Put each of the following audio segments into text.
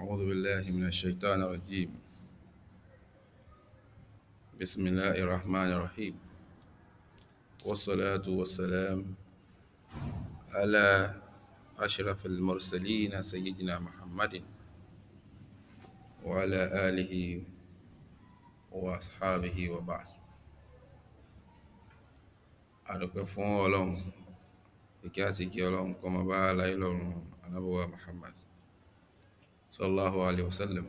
أعوذ بالله من الشيطان الرجيم. بسم الله الرحمن الرحيم، والصلاة والسلام على أشرف المرسلين سيدنا محمد وعلى آله وأصحابه وبعد. adúpẹ́ fún Ọlọ́run, ìkẹ́ àti ìkẹ́ Ọlọ́run kó máa bá aláyé lọ́run Ànábì wa Muhammad sallallahu alaihi wasallam.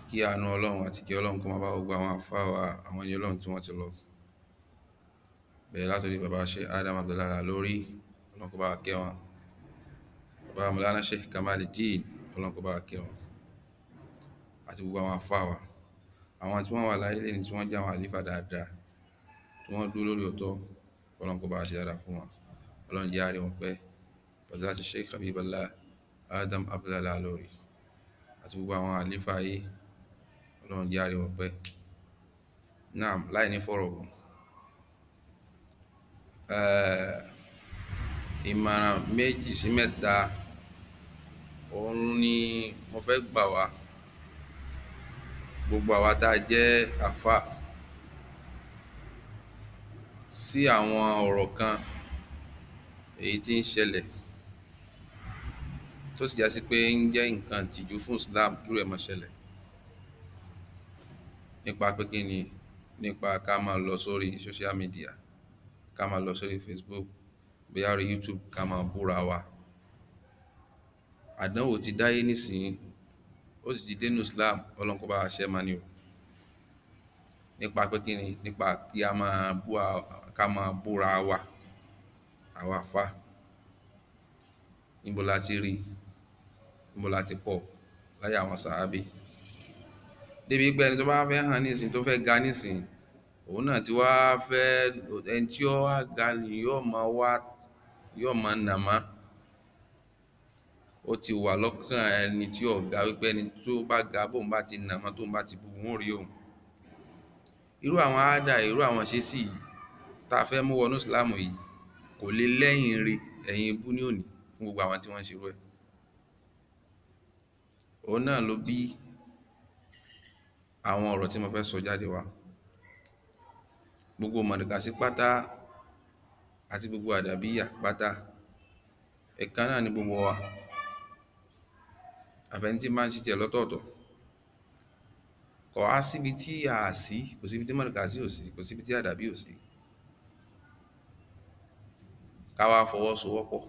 Kí àánú Ọlọ́run àti ìkẹ́ Ọlọ́run kó máa bá gbogbo àwọn àfáà wa, àwọn ẹni Ọlọ́run tí wọ́n ti lọ, bẹ̀rẹ̀ látòrí bàbá Sheikh Adam Abdullahi Al-Alori, Ọlọ́run kó bá wa kẹ́ wọn, bàbá Mawlana Sheikh Kamaluddin, Ọlọ́run kó bá wa kẹ́ wọn, àti gbogbo àwọn àfáà wa, àwọn tí wọ́n wà láyé lẹ́ni tí wọ́n jẹ́ àwọn àlífà dáadáa, tí wọ́n dúró lórí òótọ́, Ọlọ́run kó bá wa ṣe dáadáa fún wọn, Ọlọ́run jẹ́ àrí wọn pẹ́, pẹ̀lú láti Sheikh Habibullah Adam Abdullahi Al-Alori àti gbogbo àwọn àlífà yìí, Ọlọ́run jẹ́ àrí wọn pẹ́. Naam, láì ní fọ̀rọ̀ gùn, ìmọ̀ràn méjì sí mẹ́ta òun ni mo fẹ́ gbà wá gbogbo àwa tá a jẹ́ àfáà sí àwọn ọ̀rọ̀ kan èyí tí ń ṣẹlẹ̀ tó sì já sí pé ń jẹ́ nǹkan ìtìjú fún Islam kí irú ẹ̀ má ṣẹlẹ̀, nípa pé kí ni, nípa ká máa lọ sórí social media, ká máa lọ sórí Facebook, bóyá orí YouTube, ká máa búra wa. Àdánwò ti dáyé nísìnyí, ó sì ti dénú Islam, Ọlọ́run kó bá wa ṣẹ́ máa ní o. Nípa pé kí ni, nípa kí a máa búra wa, àwa àfáà. Níbo la ti rí, níbo la ti kọ́ láyé àwọn sàhábé, débi pé ẹni tó bá fẹ́ hàn nísìnyí, tó fẹ́ ga nísìnyí, òun náà ti wá fẹ́, ẹni tí ó wá ga ni yóò máa nàmá. Ó ti wà lọ́kàn ẹni tí ó ga wípé ẹni tó bá ga, bóun bá ti nàmá, tóun bá ti bú, wọn ò rí òun. Irú àwọn àádà, irú àwọn ìṣesí yìí tá a fẹ́ mú wọnú Islam yìí kò lè lẹ́yìn ire, ẹ̀yìn ibú ní òní fún gbogbo àwọn tí wọ́n ń ṣerú ẹ̀. Òun náà ló bí àwọn ọ̀rọ̀ tí mo fẹ́ sọ jáde wá. Gbogbo mọ̀dàkàsí pátá àti gbogbo àdàbíyà pátá, ẹ̀kan náà ni gbogbo wa, àfẹ́ni tí máa ń ṣiṣẹ́ lọ́tọ̀ọ̀tọ̀. Kò wá síbi tí a sí, kò síbi tí mọ̀dàkàsí ò sí, kò síbi tí àdàbí ò sí. Ká wá fọwọ́sowọ́pọ̀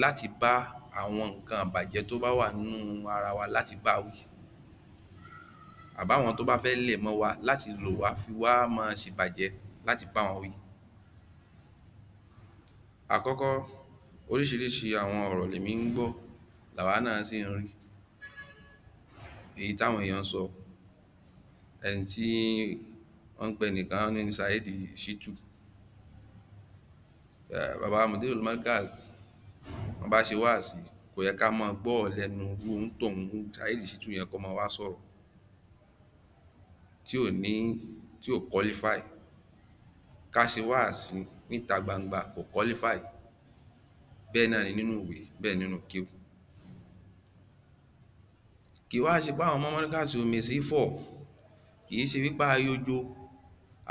láti bá àwọn nǹkan àbàjẹ́ tó bá wà nínú ara wa láti bá wí, àbáwọn tó bá fẹ́ lẹ̀ mọ́ wa láti lò wá fi wá máa ṣèbàjẹ́ láti bá wọn wí. Àkọ́kọ́, oríṣiríṣi àwọn ọ̀rọ̀ lèmi ń gbọ́, làwa náà sì ń rí, èyí táwọn èèyàn sọ. Ẹni tí wọ́n ń pè nìkan ní Saheed Shittu, bàbá Mudirul Markaz, wọ́n bá ṣe wáàsí, kò yẹ ká máa gbọ́ lẹ́nu ohun tóun Saheed Shittu yẹn kó máa wá sọ̀rọ̀ tí ò qualify. Ká ṣe wáàsí níta gbangba kò qualify, bẹ́ẹ̀ náà ni nínú ìwé, bẹ́ẹ̀ nínú kéwú. Kì wá ṣe pé àwọn ọmọ mọ́dàkàsí omi sí fọ̀, kì í ṣe wípé ayójó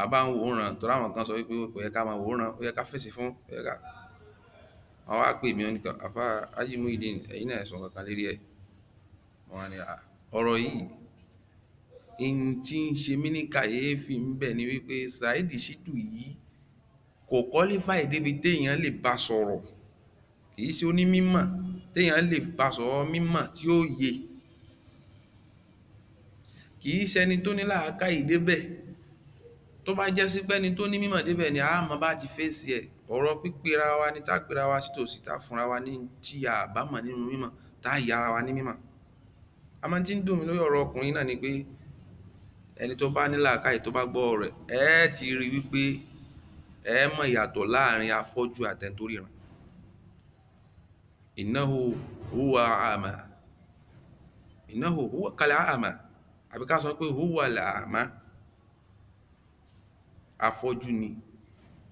àbá ń wòran, tó ráwọn kan sọ wípé kò yẹ ká máa wòran, ó yẹ ká fèsì fún, ó yẹ ká. Wọ́n wá pè mí, wọ́n ní àfáà Haji Muhyiddin, ẹ̀yin náà sọ kankan lérí ẹ̀. Wọ́n wá ní ọ̀rọ̀ yìí, in tí ń ṣe mí ní kàyéfì ń bẹ̀ ni wípé Saheed Shittu yìí kò qualify débi téèyàn lè bá sọ̀rọ̀, kì í ṣe onímímọ̀ téèyàn lè bá sọ̀rọ̀ mímọ̀ tí ó yé, kì í ṣẹni tó ní làákàyè débẹ̀. Tó bá jẹ́ sí pé ẹni tó ní mímọ̀ débẹ̀ ni a máa bá ti fèsì ẹ̀. Ọ̀rọ̀ pípera wa ni, tá pera wa sí tòsí, tá fúnra wa ní tí a bá mọ̀ nínú mímọ̀, tá yára wa ní mímọ̀. Àmọ́ tí ń dùn mí lórí ọ̀rọ̀ ọkùnrin náà ni pé ẹni tó bá ní làákàyè tó bá gbọ́ ọ̀rọ̀ ẹ̀, ti rí wípé ẹ mọ̀ ìyàtọ̀ láàrin afọ́jú àtẹni tó ríran. Innahu huwa a'ma, innahu huwa kal-a'ma, àbí ká sọ pé huwa al-a'ma, afọ́jú ni.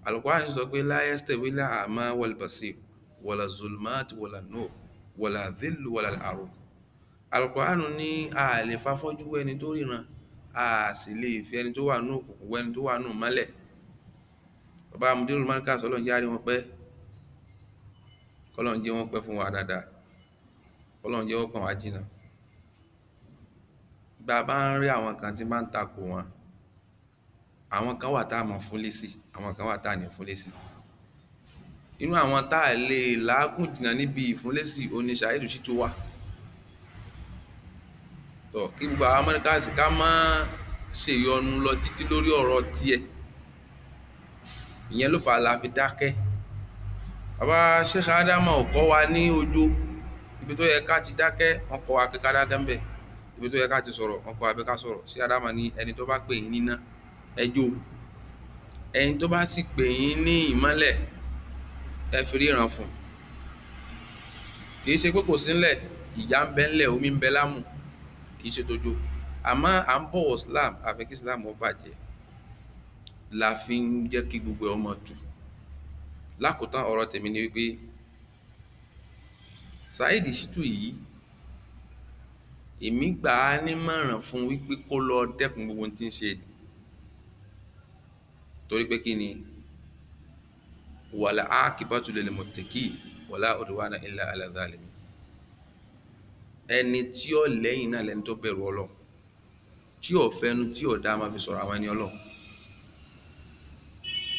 Al-Qur'an sọ pé la yastawi al-a'ma wal-basir, wala zulmat wala nur wala dhillu wala al-arud. Al-Qur'anu ní a lè fafọ́jú wé ẹni tó ríran, a sì lè fi ẹni tó wà nínú òkùnkùn wé ẹni tó wà nínú mọ́lẹ̀. Bàbá Mudirul Markaz Ọlọ́run jẹ́ á rí wọn pẹ́, Ọlọ́run jẹ́ wọn pẹ́ fún wa dáadáa, Ọlọ́run jẹ́ wọn kàn wá jìnnà. Bàbá ń rí àwọn kan tí máa ń takò wọn, àwọn kan wà tá a mọ̀ fún lésì, àwọn kan wà tá a ní fún lésì. Inú àwọn tá a lè làágùn jìnnà níbi ìfúnlésì oní Saheed Shittu wà. Kí gbogbo àwọn Markaz ká má ṣèyọnu lọ títí lórí ọ̀rọ̀ tiẹ̀, ìyẹn ló fà á la fi dákẹ́. Bàbá Sheikh Adama ò kọ́ wa ní ojo, ibi tó yẹ ká ti dákẹ́ wọ́n kọ́ wa pé ká dákẹ́ ń bẹ̀, ibi tó yẹ ká ti sọ̀rọ̀ wọ́n kọ́ wa pé ká sọ̀rọ̀. Sheikh Adama ní ẹni tó bá pè yín níná ẹ jó, ẹni tó bá sì pè yín ní ìmọ́lẹ̀ ẹ fi ríran fún. Kì í ṣe pé kò sí ńlẹ̀, ìyà ń bẹ ńlẹ̀, omi ń bẹ lámù, kì í ṣe tójó. Àmọ́ à ń bọ̀wọ̀ Islam, a fẹ́ kí Islam ó bàjẹ́, la fi ń jẹ́ kí gbogbo ẹ̀ ọmọ tù. Lákòótán ọ̀rọ̀ tèmi ni wípé Saheed Shittu yìí, èmi gbà á nímọ̀ràn fún wípé kó lọ dẹ́kun gbogbo ohun tí ń ṣe, torí pé kí ni wal aqibatu lil muttaqin wala udwana illa ala zalimin. Ẹni tí ó lẹ́yìn náà lẹni tó bẹ̀rù Ọlọ́run, tí ò fẹ́nu tí ò dá máa fi sọ̀rọ̀ àwọn ẹni Ọlọ́run.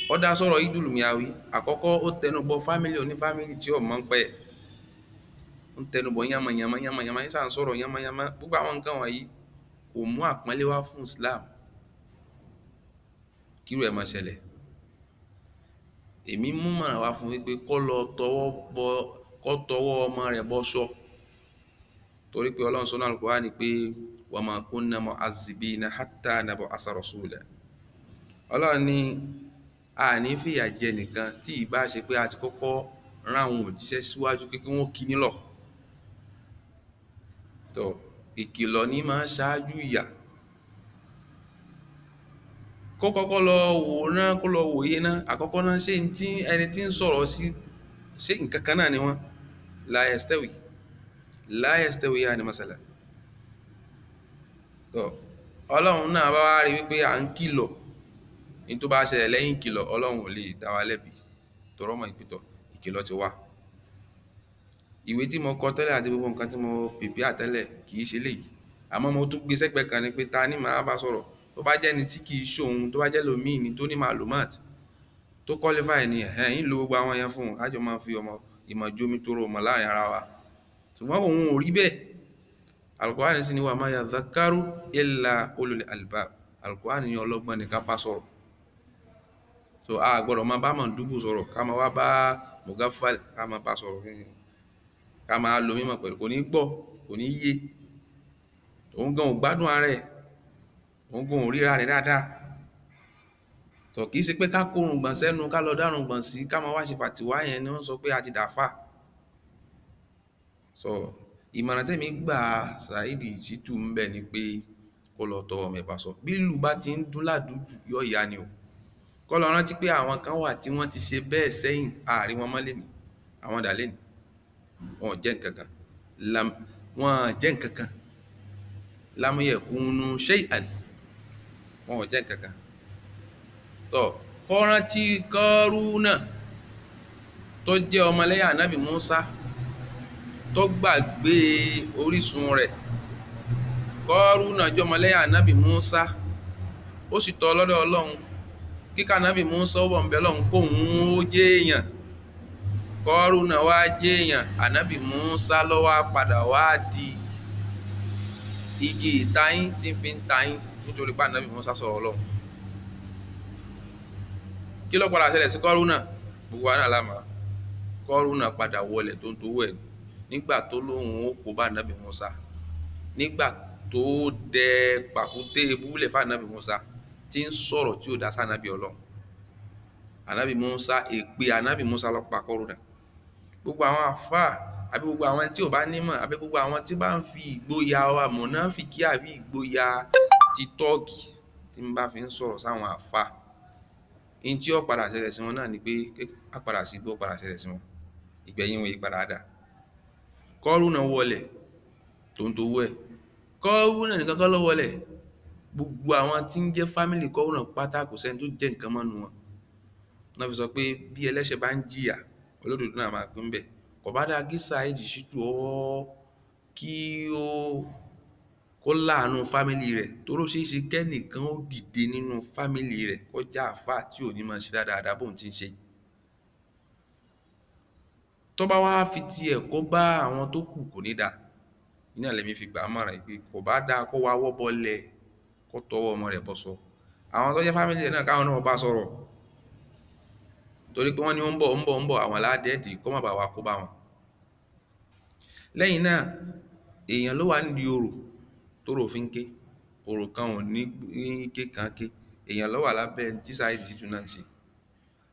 Ó dá sọ̀rọ̀ Idul Miawi, àkọ́kọ́ ó tẹnubọ fámílì onífámílì tí ò mọ̀ ń pẹ́, ó ń tẹnubọ yánmayànmá yánmayànmá, yín sáà ń sọ̀rọ̀ yánmayànmá. Gbogbo àwọn nǹkan wọ̀nyí kò mú àpọ́nlé wá fún Islam, kírú ẹ̀ máa ṣẹlẹ̀. Èmi mú mọ̀ràn wá fún wípé kó lọ tọwọ́ ọmọ rẹ̀ bọ́ṣọ́, torí pé Ọlọ́run sọ nínú Al-Qur'ani pé wa ma kunna mu'azzibina hatta nab'asa rasula. Ọlọ́run ní a ní fìyà jẹ nìkan tí ìbá ṣe pé a ti kọ́kọ́ rán àwọn òjíṣẹ́ síwájú pé kí wọ́n kí nílọ̀. Ìkìlọ̀ ní máa ṣáájú ìyà. Kó kọ́kọ́ lọ wò náà, kó lọ wòye náà, àkọ́kọ́ náà ṣé ẹni tí ń sọ̀rọ̀ sí ṣé nǹkan kan náà ni wọ́n. La yastawi yani masala. Ọlọ́run náà bá wá rí wípé à ń kìlọ̀, ní tó bá ṣẹlẹ̀ lẹ́yìn ìkìlọ̀ Ọlọ́run ò lè dá wa lẹ́bi, tọrọ mọ̀ ìpìtọ̀ ìkìlọ̀ ti wá. Ìwé tí mo kọ tẹ́lẹ̀ àti gbogbo nǹkan tí mo prepare tẹ́lẹ̀ kì í ṣe léyìí, àmọ́ mo tún gbé sẹ́gbẹ̀ẹ́ kan ni pé ta ni màá bá sọ̀rọ̀. Tó bá jẹ́ ni tí kì í ṣòun, tó bá jẹ́ lòmíì ni tó ní màlúmát tó qualify ni ẹ̀yìn lo gbogbo àwọn yẹn fún un, àjọ máa fi ìmọ̀ jómi tó rò mọ̀ láàrin ara wa. Ṣùgbọ́n òun ò rí bẹ́ẹ̀. Al-Qur'ani sì ni wa ma yadhakkaru illa ulul albab. Al-Qur'ani ni ọlọ́gbọ́n ni ká bá sọ̀rọ̀. A gbọ́dọ̀ máa bá mọ̀ndúbù sọ̀rọ̀, ká máa wá bá mùgáfàl ká máa bá sọ̀rọ̀, ká máa lo mímọ̀ pẹ̀lú, kò ní gbọ́, kò ní yé. Òun gan ò gbádùn ara ẹ̀, òun gan ò ríra rẹ̀ dáadáa. Kì í ṣe pé ká kórun gbọ̀n sẹ́nu, ká lọ dárun gbọ̀n sí, ká máa wá ṣe fàtíwá yẹn ni wọ́n sọ pé a ti dàfà. Ìmọ̀ràn tẹ́mi gbà Saheed Shittu ń bẹ̀ ni pé kó lọ tọwọ́ ọmọ ẹ̀ bá sọ. Bí ìlú bá ti ń dún ládùújù yóò yá ni o. Kó lọ rántí pé àwọn kan wà tí wọ́n ti ṣe bẹ́ẹ̀ sẹ́yìn, àárín wọn mọ́ lénìí, àwọn dà lénìí, wọn ò jẹ́ nǹkan kan, wọn ò jẹ́ nǹkan kan, lam yakunu shay'an, wọn ò jẹ́ nǹkan kan. Kó rántí Kọ́rúnà tó jẹ́ ọmọlẹ́yìn Ànábì Mùsá tó gbàgbé orísun rẹ̀. Kọ́rúnà jẹ́ ọmọlẹ́yìn Ànábì Mùsá, ó sì tọ̀ lọ́dọ̀ Ọlọ́run kíkà Ànábì Mùsá ó bọ̀ ń bẹ Ọlọ́run kóhun ó jẹ́ èèyàn. Kọ́rúnà wá jẹ́ èèyàn, Ànábì Mùsá ló wá padà wá di igi ìtayín tí ń fi ń tayín nítorí pé Ànábì Mùsá sọ̀rọ̀ Ọlọ́run. Kí ló padà ṣẹlẹ̀ sí Kọ́rúnà? Gbogbo wa náà la mọ̀. Kọ́rúnà padà wọlẹ̀ tó ń towó ẹ̀ nígbà tó lóhun ó kó bá Ànábì Mùsá, nígbà tó dẹ pàkúté búlẹ̀ fún Ànábì Mùsá tí ń sọ̀rọ̀ tí ó dá sí Ànábì Ọlọ́run. Ànábì Mùsá, èpè Ànábì Mùsá ló pa Kọ́rúnà. Gbogbo àwọn àfáà àbí gbogbo àwọn tí ò bá nímọ̀ àbí gbogbo àwọn tí bá ń fi ìgboyà wa mùnáfíkí àbí ìgboyà ti tọ́ọ̀gì tí ń bá fi ń sọ̀rọ̀ sáwọn àfáà, in tí ó padà ṣẹlẹ̀ sí wọn náà ni pé á padà sí gbó padà ṣẹlẹ̀ sí wọn. ìgbẹ̀yìn wọn yí padà dà. Kọ́rúnà wọlẹ̀ tó ń towó ẹ̀. Kọ́rúnà nìkan kọ́ ló wọlẹ̀, gbogbo àwọn tí ń jẹ́ fámìlì Kọ́rúnà pátá kò sẹ́ni tó jẹ́ nǹkan mọ́nu wọn. Wọ́n fi sọ pé bí ẹlẹ́ṣẹ̀ bá ń jìyà olódodo náà máa pín bẹ̀. Kò bá dáa kí Saheed Shittu kí ó kó láàánú fámìlì rẹ̀, toró ṣeé ṣe kẹ́nìkan ó dìde nínú fámìlì rẹ̀ kó já àfáà tí ò ní máa ṣe dáadáa bóun ti ń ṣe. Tó bá wá fi tiẹ̀ kó bá àwọn tó kù kò ní dáa. Iná lèmi fi gbà á mọ̀ràn pé kò bá dáa kó wá wọ́bọlẹ̀ kó tọwọ́ ọmọ rẹ̀ bọ́ sọ. Àwọn tó jẹ́ fámìlì rẹ̀ náà káwọn náà bá sọ̀rọ̀, torí pé wọ́n ní ó ń bọ̀ àwọn aládẹ́ẹ̀dì kó má bàa wá kó bá wọn. Lẹ́yìn náà èèyàn ló wà nídìí orò tórò fi ń ké, orò kan ò ní ké kan ké, èèyàn ló wà lábẹ́ tí Saheed Shittu náà ń ṣe.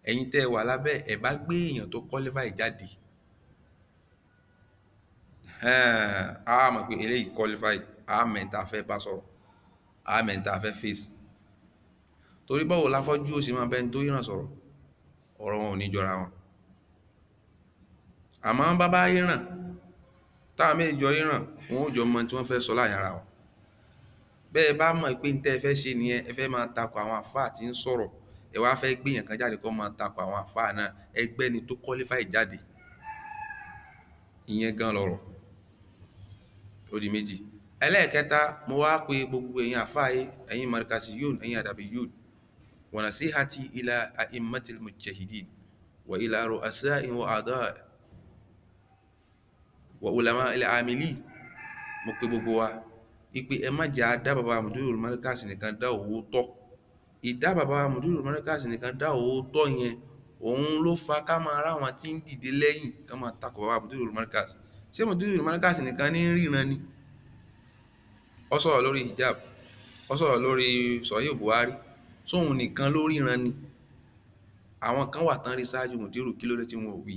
Ẹ̀yin tẹ́ ẹ wà lábẹ́ ẹ̀ bá gbé èèyàn tó qualify jáde, a mọ̀ pé eléyìí qualify, a mẹ́ta fẹ́ bá sọ̀rọ̀, a mẹ́ta fẹ́ face. Torí báwo láfọ́jú ó sì máa bẹ́ni tó ríran sọ̀rọ̀, ọ̀rọ̀ wọn ò ní jọra wọn. Àmọ́ bàbá ríran táwọn méjì jọ ríran, wọn ó jọ mọ tí wọ́n fẹ́ sọ láàrin ara wọn. Bẹ́ẹ̀ bá mọ̀ pé ní tẹ́ ẹ fẹ́ ṣe nìyẹn, ẹ fẹ́ máa takò àwọn àfáà tí ń sọ̀rọ̀, ẹ wá fẹ́ gbé èèyàn kan jáde kó máa takò àwọn àfáà náà, ẹgbẹ́ ni tó qualify jáde. Ìyẹn gan lọ̀rọ̀. Ó di méjì. Ẹlẹ́ẹ̀kẹta, mo wá pé gbogbo ẹ̀yin àfáà yìí, ẹ̀yin markaziyun, ẹ̀yin adabiyun, wa nasihati ila a'immatil mujtahidin wa ila ru'asa'in wa a'da' wa ulama'il 'amilin. Mo pé gbogbo wa ipe ẹ má jẹ́ àdá bàbá Mudirul Markaz nìkan dá owó tọ́. Ìdá bàbá Mudirul Markaz nìkan dá owó tọ́ yẹn, òun ló fa ká máa ráwọn tí ń dìde lẹ́yìn ká máa takò bàbá Mudirul Markaz. Ṣé Mudirul Markaz nìkan ní ríran ni? Ó sọ̀rọ̀ lórí hijab, ó sọ̀rọ̀ lórí Sahih Buhari, sóhun nìkan ló ríran ni? Àwọn kan wà tán rí ṣáájú Mudiru, kí ló dé tí wọn ò wí?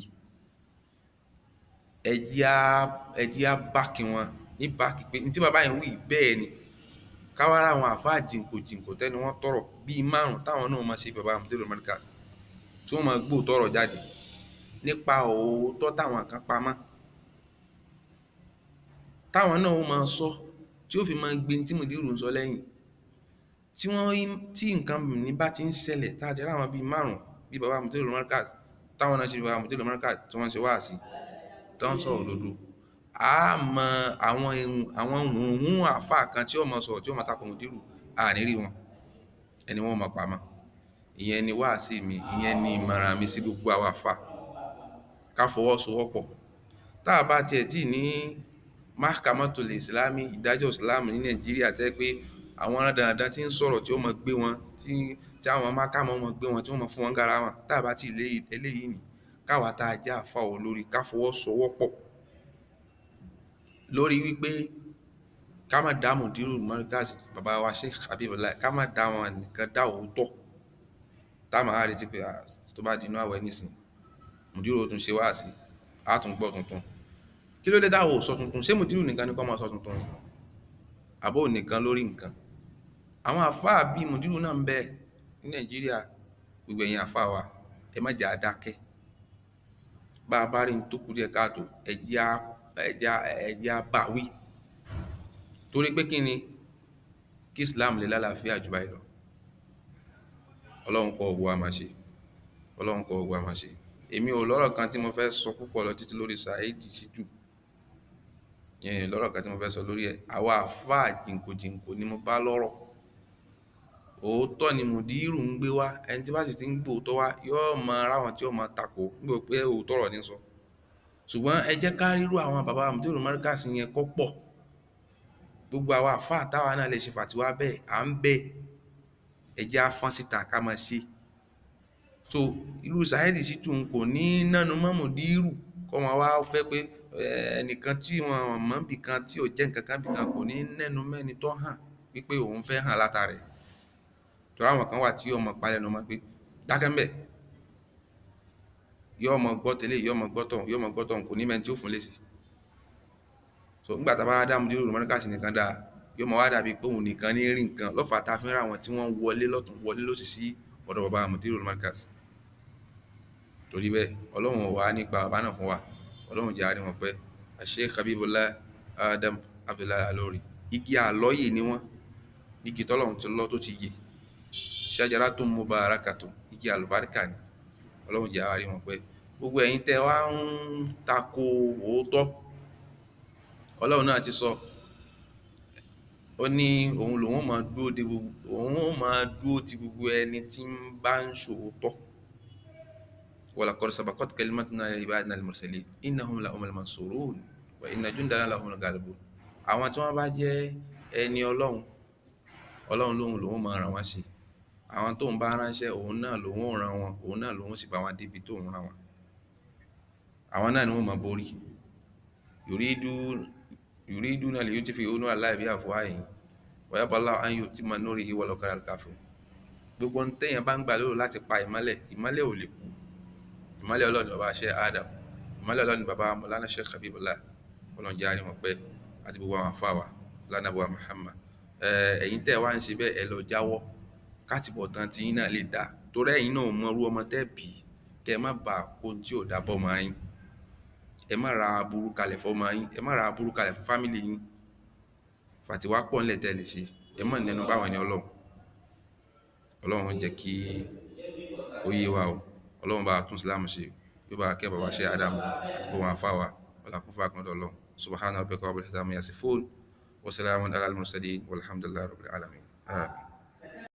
Ẹ jẹ́ á báàkì wọn ní báàkì pé tí bàbá yẹn wí bẹ́ẹ̀ ni. Káwárà àwọn àfáà jìnkò tẹ́ni wọ́n tọ̀rọ̀ bíi 5 táwọn náà máa ṣe bàbá Mudirul Markaz, tí wọ́n máa gbó tọ̀rọ̀ jáde nípa òótọ́ táwọn kan pamọ́, táwọn náà ó máa sọ tí ó fi máa gbé tí Mudiru ń sọ lẹ́yìn. Tí nǹkan ní bá ti ń ṣẹlẹ̀ tá a jẹ́ ráwọn bíi 5 bíi bàbá Mudirul Markaz táwọn náà ṣe bàbá Mudirul Markaz tí wọ́n ṣe wáàsí tó ń sọ̀rọ̀ òdodo, a mọ àwọn òun àfáà kan tí ó máa sọ̀rọ̀ tí ó máa takò Mudiru, a ní rí wọn, ẹni wọ́n máa pamọ́. Ìyẹn ni wáàsí mi, ìyẹn ni ìmọ̀ràn mi sí gbogbo àwọn àfáà. Ká fọwọ́sowọ́pọ̀. Tá a bá tiẹ̀ tí ní Mahkamatul Islami, ìdájọ́ Islam ní Nàìjíríà, tẹ́ pé àwọn dandan tí ń sọ̀rọ̀ tí ó máa gbé wọn, tí àwọn mákàmọ́ máa gbé wọn, tí wọ́n máa fún wọn gára wọn. Tá a bá tí eléyìí ni, káwa tá a jẹ́ àfáà olórí ká fọwọ́sowọ́pọ̀ lórí wípé ká má dá Mudirul Markaz bàbá wa Sheikh Habibullah, ká má dá wọn nìkan dá òótọ́. Tá a máa retí pé tó bá di inú àwẹ̀ nísìn, Mudiru ó tún ṣe wáàsí, á tún gbọ́ tuntun. Kí ló dé táwọn ò sọ tuntun? Ṣé Mudiru nìkan ni kó máa sọ tuntun ni? Àbó nìkan lórí nǹkan? Àwọn àfáà bíi Mudiru náà ń bẹ ní Nàìjíríà. Gbogbo ẹ̀yin àfáà wa, ẹ má jẹ́ á dákẹ́. Bá a bá rí ní tó kù díẹ̀ káàtó, ẹ jẹ́ á bá wí. Torí pé kí ni? Kí Islam lè lálàáfíà jù báyìí lọ. Ọlọ́run kọ́ gbogbo wa máa ṣe. Ọlọ́run kọ́ gbogbo wa máa ṣe. Èmi ò lọ́rọ̀ kan tí mo fẹ́ sọ púpọ̀ lọ títí lórí Saheed Shittu. Lọ́rọ̀ kan tí mo fẹ́ sọ lórí ẹ̀. Àwa àfáà jìnkò ni mo bá lọ́rọ̀. Òótọ́ ni Mudiru ń gbé wá. Ẹni tí bá sì ti ń gbé òótọ́ wá, yóò máa ráwọn tí ó máa takò nígbà pé òótọ́ ọ̀rọ̀ ní sọ. Ṣùgbọ́n ẹ jẹ́ ká rírú àwọn bàbá Mudirul Markaz yẹn kó pọ̀. Gbogbo àwa àfáà táwa náà lè ṣe fàtiwá bẹ́ẹ̀, à ń bẹ. Ẹ jẹ́ á fọ́n síta ká máa ṣe. So irú Saheed Shittu kò ní nánu mọ́ Mudiru kó máa wá fẹ́ pé ẹnìkan tí wọ́n mọ̀ bì kan tí ò jẹ́ nǹkan kan bì kan kò ní nẹ́nu mẹ́ni tó hàn wípé òun fẹ́ hàn látàrẹ̀. Torí àwọn kan wà tí yóò mọ̀ palẹ̀nu mọ́ pé dákẹ́ ń bẹ̀. Yóò mọ̀ gbọ́ tẹ́lẹ̀, yóò mọ̀ gbọ́ tọ̀hún, kò ní mẹ́ni tí ó fún lésì. So nígbà tá a bá dá Mudirul Markaz nìkan dáa, yóò mọ̀ wá dàbí pé òun nìkan ní rí nǹkan. Lọ́fà tá a fi ń ra àwọn tí wọ́n wọlé lọ́tùn wọlé lósì sí ọ̀dọ̀ bàbá Mudirul Markaz. torí bẹ́ẹ̀ ọlọ́run wà nípa bàbá náà fún wa, ọlọ́run jẹ́ àárín wọn pẹ́. Sheikh Habibullah Adam Abdullahi Al-Ilory igi àlọ́yè ni wọ́n, igi tọ́lọ́run ti lọ́ tó ti yè, shajaratun mubarakatun, igi àlùbáríkà ni, ọlọ́run jẹ́ àárín wọn pẹ́. Gbogbo ẹ̀yin tẹ́ wá ń tako òótọ́, ọlọ́run náà ti sọ, ó ní òun lòun máa dúró ti gbogbo ẹni tí ń bá ń ṣòótọ́. ولقد سبقت كلمتنا لعبادنا المرسلين إنهم لهم المنصورون وإن جندنا لهم الغالبون. àwọn tí wọ́n bá jẹ́ ẹni ọlọ́run lòun máa ràn wọ́n ṣe, àwọn tó ń bá ránṣẹ́ òun náà lòun ràn wọ́n, òun náà lòun sì bá wọn débi tó ń ràn wọ́n, àwọn náà ni wọ́n máa borí. yuriduna liyutfi'u nura Allahi biafwahihim wa yaba Allahu an yutimma nurihi walau karihal kafirun. gbogbo ohun téèyàn bá ń gbà lérò láti pa ìmọ́lẹ̀ ò lè kú. ìmọ́lẹ̀ ọlọ́run bàbá Sheikh Adam, ìmọ́lẹ̀ ọlọ́run bàbá Mawlana Sheikh Habibullah, ọlọ́run jẹ́ àárín wọn pẹ́, àti gbogbo àwọn àfáà lánàbọ̀ Muhammad. ẹ̀yin tẹ́ wá ń ṣe bẹ́ẹ̀ ẹ lọ jáwọ́ kátìbọ̀tán tí yín náà lè dá, torí ẹ̀yin náà mọ irú ọmọ tẹ́ bí, kẹ́ ẹ má bà ohun tí ò dá bọ́ ọmọ yín, ẹ má ra aburú kalẹ̀ fún ọmọ yín, ẹ má ra aburú kalẹ̀ fún fámìlì yín. fàtiwá pọ̀ ńlẹ̀ tẹ́ lè ṣe, ẹ má nẹnu báwọn ẹni ọlọ́run jẹ́ kí ó yé wa o. ọlọ́run bá tún Islam ṣe, yóò bá kẹ́ bàbá Sheikh Adam àti gbogbo àwọn àfáà wa, ọlákún fún àkàndọ̀ ọlọ́run. subhana rabbika rabbil izzati amma yasifun wa salamun ala al-mursalin walhamdulillahi rabbil alamin.